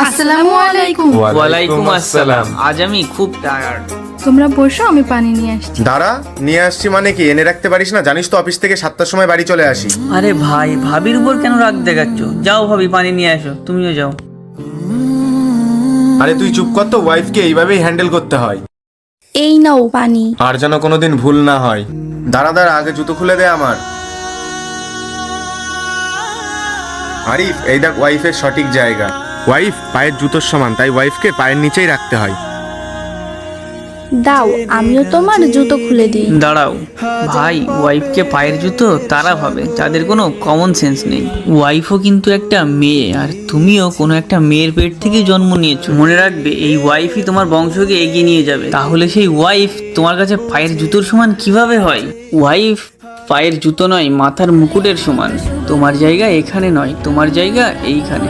আসসালামু আলাইকুম। ওয়ালাইকুম আসসালাম। আজ আমি খুব টায়ার্ড। তোমরা বসো, আমি পানি নিয়ে আসছি। দাঁড়া, নিয়ে আসছি মানে কি? এনে রাখতে পারিস না? জানিস তো অফিস থেকে 7টার সময় বাড়ি চলে আসি। আরে ভাই, ভাবির উপর কেন রাগ দেখাচ্ছ? যাও ভাবি, পানি নিয়ে আসো। তুমিও যাও। আরে তুই চুপ কর তো, ওয়াইফকে এইভাবেই হ্যান্ডেল করতে হয়। এই নাও পানি। আর যেন কোনোদিন ভুল না হয়। দাঁড়া দাঁড়া, আগে জুতো খুলে দে আমার। আরিফ, এই দেখ ওয়াইফের সঠিক জায়গা। ওয়াইফ পায়ের জুতোর সমান, তাই ওয়াইফকে পায়ের নিচেই রাখতে হয়। দাও, আমিও তোমার জুতো খুলে দিই। দাঁড়াও ভাই, ওয়াইফকে পায়ের জুতো তারা ভাবে যাদের কোনো কমন সেন্স নেই। ওয়াইফও কিন্তু একটা মেয়ে, আর তুমিও কোনো একটা মেয়ের পেট থেকে জন্ম নিয়েছো। মনে রাখবে, এই ওয়াইফই তোমার বংশকে এগিয়ে নিয়ে যাবে। তাহলে সেই ওয়াইফ তোমার কাছে পায়ের জুতোর সমান কিভাবে হয়? ওয়াইফ পায়ের জুতো নয়, মাথার মুকুটের সমান। তোমার জায়গা এখানে নয়, তোমার জায়গা এইখানে।